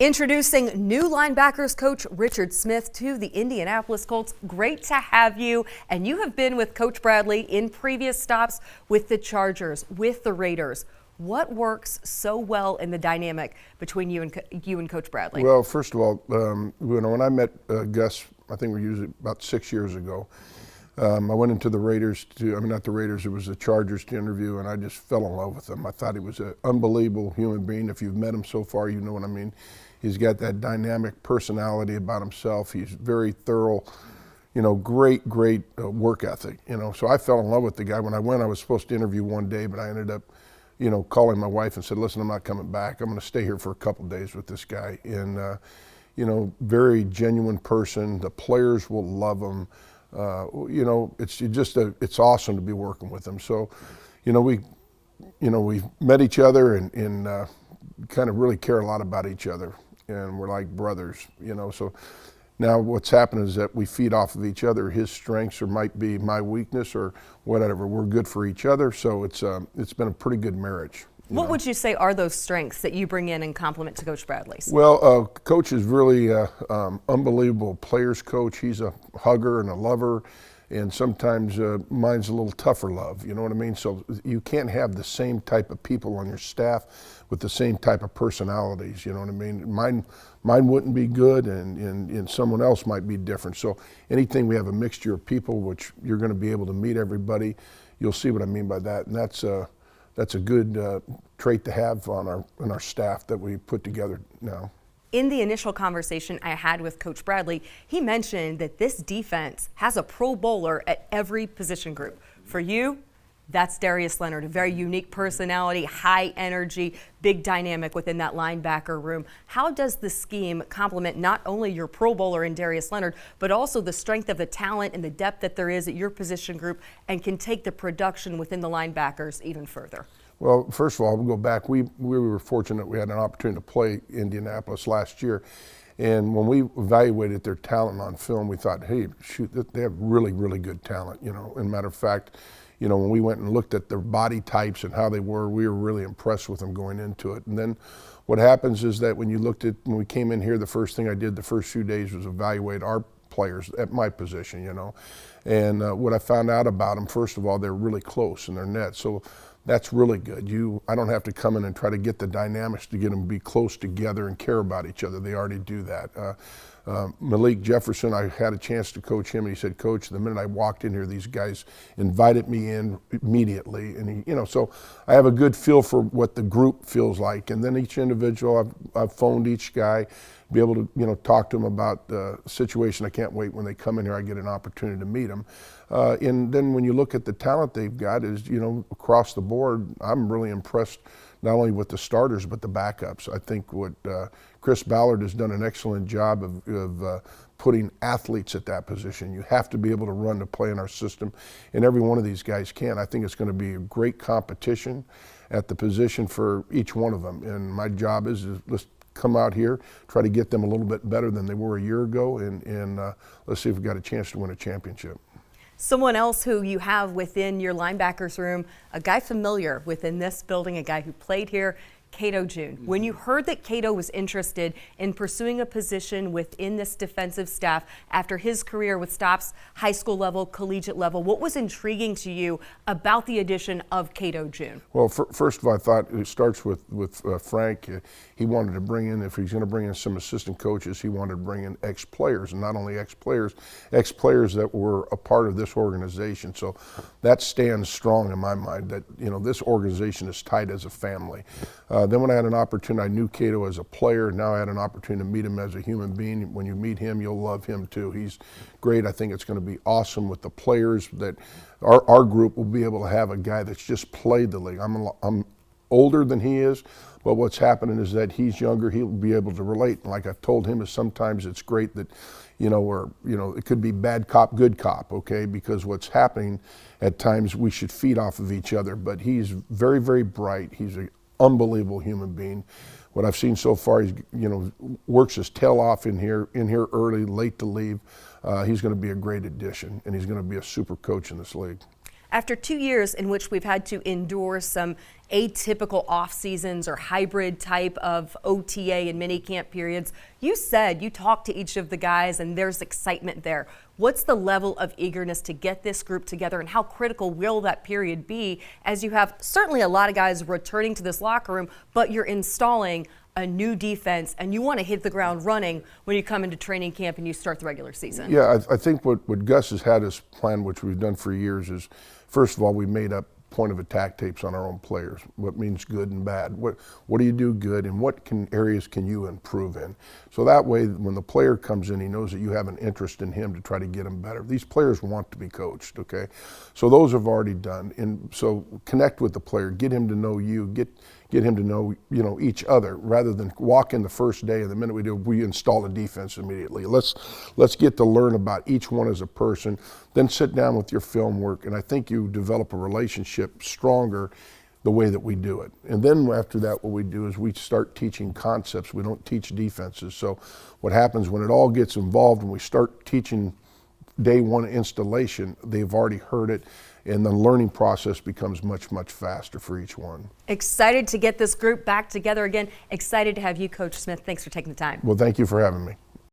Introducing new linebackers coach Richard Smith to the Indianapolis Colts. Great to have you. And you have been with Coach Bradley in previous stops with the Chargers, with the Raiders. What works so well in the dynamic between you and Coach Bradley? Well, first of all, when I met Gus, I think we used it about 6 years ago. I went into the Raiders not the Raiders, it was the Chargers to interview, and I just fell in love with him. I thought he was an unbelievable human being. If you've met him so far, you know what I mean. He's got that dynamic personality about himself. He's very thorough, great work ethic, So I fell in love with the guy. When I went, I was supposed to interview one day, but I ended up, calling my wife and said, listen, I'm not coming back. I'm going to stay here for a couple days with this guy. And, very genuine person. The players will love him. It's awesome to be working with him. So, we met each other and kind of really care a lot about each other, and we're like brothers, So now what's happened is that we feed off of each other. His strengths might be my weakness or whatever. We're good for each other, so it's been a pretty good marriage. What would you say are those strengths that you bring in complement to Coach Bradley's? Well, Coach is really unbelievable players coach. He's a hugger and a lover, and sometimes mine's a little tougher love, you know what I mean? So you can't have the same type of people on your staff with the same type of personalities, you know what I mean? Mine wouldn't be good, and someone else might be different. So anything we have a mixture of people, which you're going to be able to meet everybody, you'll see what I mean by that, and that's a good trait to have on our staff that we put together now. In the initial conversation I had with Coach Bradley, he mentioned that this defense has a Pro Bowler at every position group. For you, that's Darius Leonard, a very unique personality, high energy, big dynamic within that linebacker room. How does the scheme complement not only your Pro Bowler in Darius Leonard, but also the strength of the talent and the depth that there is at your position group, and can take the production within the linebackers even further? Well, first of all, we'll go back. We were fortunate we had an opportunity to play Indianapolis last year. And when we evaluated their talent on film, we thought, hey, shoot, they have really, really good talent, And matter of fact, when we went and looked at their body types and how they were, we were really impressed with them going into it. And then what happens is that when we came in here, the first thing I did the first few days was evaluate our players at my position, And what I found out about them, first of all, they're really close in their net. So that's really good. I don't have to come in and try to get the dynamics to get them to be close together and care about each other. They already do that. Malik Jefferson, I had a chance to coach him, and he said, Coach, the minute I walked in here, these guys invited me in immediately. And so I have a good feel for what the group feels like. And then each individual, I've phoned each guy, be able to talk to them about the situation. I can't wait when they come in here, I get an opportunity to meet them. And then when you look at the talent they've got is, across the board, I'm really impressed not only with the starters but the backups. I think what Chris Ballard has done an excellent job of putting athletes at that position. You have to be able to run to play in our system, and every one of these guys can. I think it's going to be a great competition at the position for each one of them, and my job is let's come out here, try to get them a little bit better than they were a year ago, and let's see if we've got a chance to win a championship. Someone else who you have within your linebackers room, a guy familiar within this building, a guy who played here, Cato June. When you heard that Cato was interested in pursuing a position within this defensive staff after his career with stops high school level, collegiate level, what was intriguing to you about the addition of Cato June? Well, first of all, I thought it starts with Frank. He wanted to bring in, if he's going to bring in some assistant coaches, he wanted to bring in ex-players, and not only ex-players that were a part of this organization. So that stands strong in my mind that, this organization is tight as a family. Then when I had an opportunity, I knew Cato as a player. Now I had an opportunity to meet him as a human being. When you meet him, you'll love him too. He's great. I think it's going to be awesome with the players that our group will be able to have a guy that's just played the league. I'm older than he is, but what's happening is that he's younger. He'll be able to relate. And like I've told him, is sometimes it's great that, it could be bad cop, good cop, okay? Because what's happening at times, we should feed off of each other. But he's very, very bright. He's an unbelievable human being. What I've seen so far, he's works his tail off in here early, late to leave. He's going to be a great addition, and he's going to be a super coach in this league. After 2 years in which we've had to endure some atypical off seasons or hybrid type of OTA and mini camp periods, you said you talked to each of the guys and there's excitement there. What's the level of eagerness to get this group together, and how critical will that period be as you have certainly a lot of guys returning to this locker room, but you're installing a new defense and you want to hit the ground running when you come into training camp and you start the regular season? Yeah, I think what Gus has had as plan, which we've done for years, is first of all, we made up point of attack tapes on our own players. What means good and bad? What do you do good, and what areas can you improve in? So that way, when the player comes in, he knows that you have an interest in him to try to get him better. These players want to be coached, okay? So those have already done. And so connect with the player, get him to know you, get him to know, each other, rather than walk in the first day and the minute we install a defense immediately. Let's get to learn about each one as a person, then sit down with your film work, and I think you develop a relationship stronger the way that we do it. And then after that, what we do is we start teaching concepts. We don't teach defenses. So what happens when it all gets involved and we start teaching day one installation, they've already heard it, and the learning process becomes much, much faster for each one. Excited to get this group back together again. Excited to have you, Coach Smith. Thanks for taking the time. Well, thank you for having me.